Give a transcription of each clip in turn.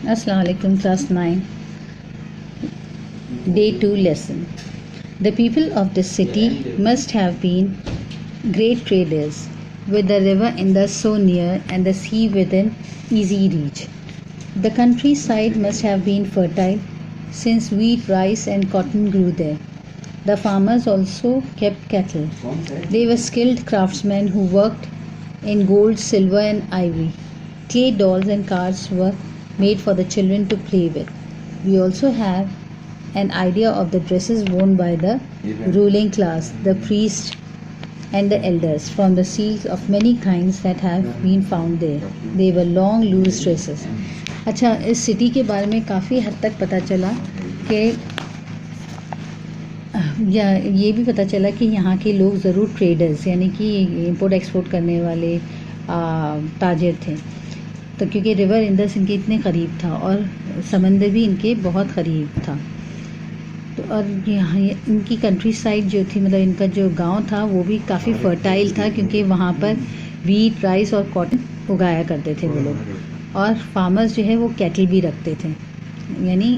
Assalamu alaikum, class 9, day 2 lesson. The people of this city must have been great traders, with the river in the so near and the sea within easy reach. The countryside must have been fertile, since wheat, rice, and cotton grew there. The farmers also kept cattle. They were skilled craftsmen who worked in gold, silver, and ivory. Clay dolls and cards were made for the children to play with. We also have an idea of the dresses worn by the ruling class, the priests, and the elders, from the seals of many kinds that have been found there. They were long, loose dresses. अच्छा, इस city के बारे में काफ़ी हद तक पता चला कि या ये भी पता चला कि यहाँ के लोग ज़रूर ट्रेडर्स यानी कि इंपोर्ट एक्सपोर्ट करने वाले ताजिर थे। तो क्योंकि रिवर इंदस इनके इतने करीब था और समंदर भी इनके बहुत करीब था। तो और यहाँ इनकी कंट्री साइड जो थी, मतलब इनका जो गांव था वो भी काफ़ी फर्टाइल था, क्योंकि वहाँ पर वीट, राइस और कॉटन उगाया करते थे वो लोग। और फार्मर्स जो है वो कैटल भी रखते थे, यानी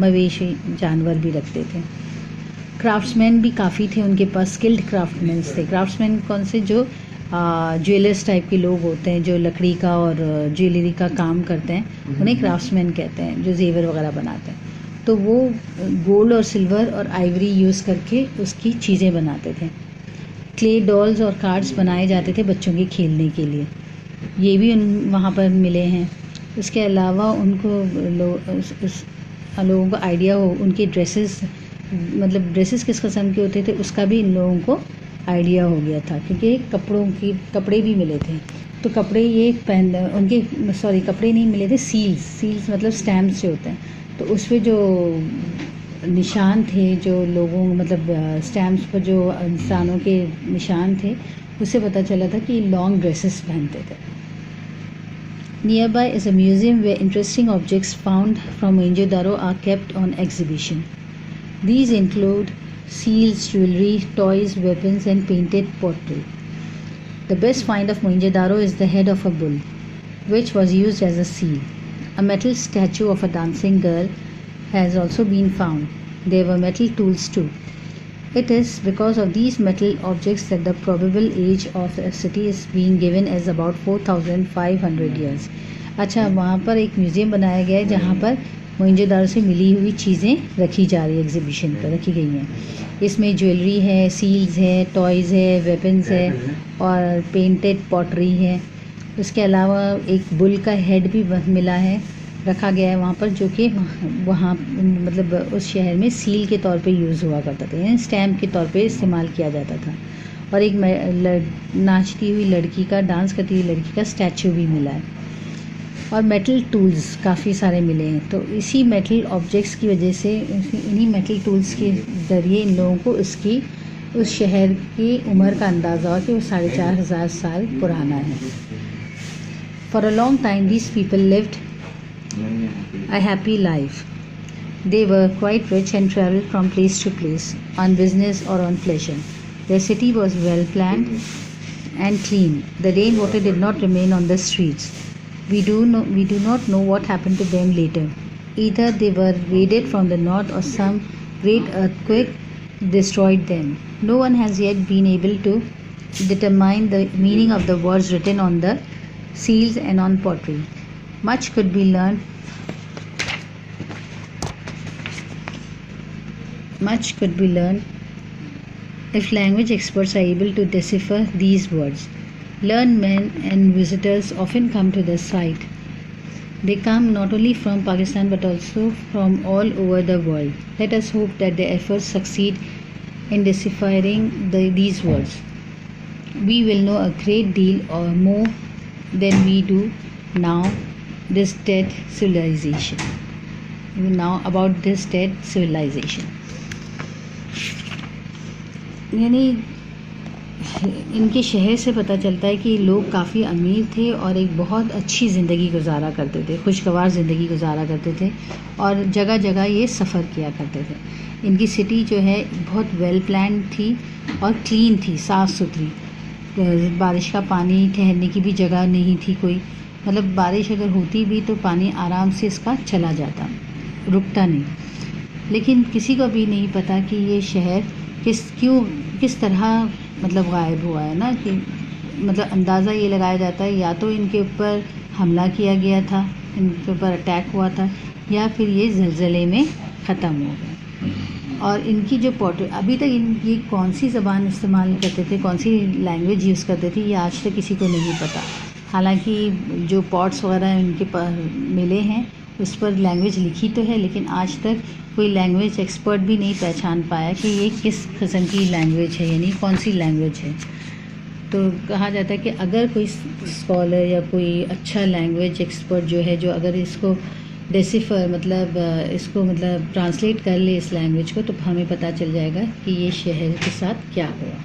मवेशी जानवर भी रखते थे। क्राफ्ट्समैन भी काफ़ी थे उनके पास, स्किल्ड क्राफ्टमैन थे। क्राफ्ट्समैन कौन से? जो ज्वेलर्स टाइप के लोग होते हैं, जो लकड़ी का और ज्वेलरी का काम करते हैं, उन्हें क्राफ्ट्समैन कहते हैं, जो जेवर वगैरह बनाते हैं। तो वो गोल्ड और सिल्वर और आइवरी यूज़ करके उसकी चीज़ें बनाते थे। क्ले डॉल्स और कार्ड्स बनाए जाते थे बच्चों के खेलने के लिए, ये भी वहाँ पर मिले हैं। उसके अलावा उनको लोगों को आइडिया हो उनके ड्रेसेस, मतलब ड्रेसेस किस किस्म के होते थे उसका भी इन लोगों को आइडिया हो गया था, क्योंकि कपड़े भी मिले थे। तो कपड़े ये कपड़े नहीं मिले थे, सील्स मतलब स्टैम्प्स जो होते हैं, तो उस पर जो निशान थे, जो लोगों मतलब स्टैम्प्स पर जो इंसानों के निशान थे, उससे पता चला था कि लॉन्ग ड्रेसेस पहनते थे। Nearby is a museum where interesting objects found from Mohenjo-daro are kept on exhibition. These include seals, jewelry, toys, weapons, and painted pottery. The best find of Mohenjo-daro is the head of a bull, which was used as a seal. A metal statue of a dancing girl has also been found. There were metal tools too. It is because of these metal objects that the probable age of the city is being given as about 4,500 years. अच्छा, वहाँ पर एक museum बनाया गया है जहाँ पर मोहनजोदारो से मिली हुई चीज़ें रखी जा रही है, एग्जीबिशन पर रखी गई हैं। इसमें ज्वेलरी है, सील्स है, टॉयज़ है, वेपन्स है और पेंटेड पॉटरी है। उसके अलावा एक बुल का हेड भी मिला है, रखा गया है वहाँ पर, जो कि वहाँ मतलब उस शहर में सील के तौर पे यूज़ हुआ करता था, यानी स्टैम्प के तौर पे इस्तेमाल किया जाता था। और एक नाचती हुई लड़की का, डांस करती हुई लड़की का स्टैचू भी मिला है। और मेटल टूल्स काफ़ी सारे मिले हैं। तो इसी मेटल ऑब्जेक्ट्स की वजह से, इन्हीं मेटल टूल्स के ज़रिए इन लोगों को उस शहर की उम्र का अंदाज़ा हुआ कि वो 4,500 साल पुराना है। For a long time these people lived a happy life. They were quite rich and traveled from place to place on business or on pleasure. Their city was well planned and clean. The rainwater did not remain on the streets. We do not know what happened to them later. Either they were raided from the north or some great earthquake destroyed them. No one has yet been able to determine the meaning of the words written on the seals and on pottery. Much could be learned if language experts are able to decipher these words. Learned men and visitors often come to the site. They come not only from Pakistan but also from all over the world. Let us hope that their efforts succeed in deciphering these words. We will know a great deal or more than we do now about this dead civilization. यानी इनके शहर से पता चलता है कि लोग काफ़ी अमीर थे और एक बहुत अच्छी ज़िंदगी गुजारा करते थे, खुशगवार ज़िंदगी गुजारा करते थे और जगह जगह ये सफ़र किया करते थे। इनकी सिटी जो है बहुत वेल प्लान थी और क्लीन थी, साफ़ सुथरी। बारिश का पानी ठहरने की भी जगह नहीं थी कोई, मतलब बारिश अगर होती भी तो पानी आराम से इसका चला जाता, रुकता नहीं। लेकिन किसी को भी नहीं पता कि ये शहर किस तरह मतलब गायब हुआ है ना, कि मतलब अंदाज़ा ये लगाया जाता है या तो इनके ऊपर हमला किया गया था, इनके ऊपर अटैक हुआ था, या फिर ये ज़लज़ले में ख़त्म हो गए। और इनकी जो अभी तक ये कौन सी ज़बान इस्तेमाल करते थे, कौन सी लैंग्वेज यूज़ करते थे, ये आज तक किसी को नहीं पता। हालांकि जो पॉट्स वगैरह इनके मिले हैं उस पर लैंग्वेज लिखी तो है, लेकिन आज तक कोई लैंग्वेज एक्सपर्ट भी नहीं पहचान पाया कि ये किस किस्म की लैंग्वेज है, यानी कौन सी लैंग्वेज है। तो कहा जाता है कि अगर कोई स्कॉलर या कोई अच्छा लैंग्वेज एक्सपर्ट जो है, जो अगर इसको डेसिफर इसको ट्रांसलेट कर ले इस लैंग्वेज को, तो हमें पता चल जाएगा कि ये शहर के साथ क्या हुआ।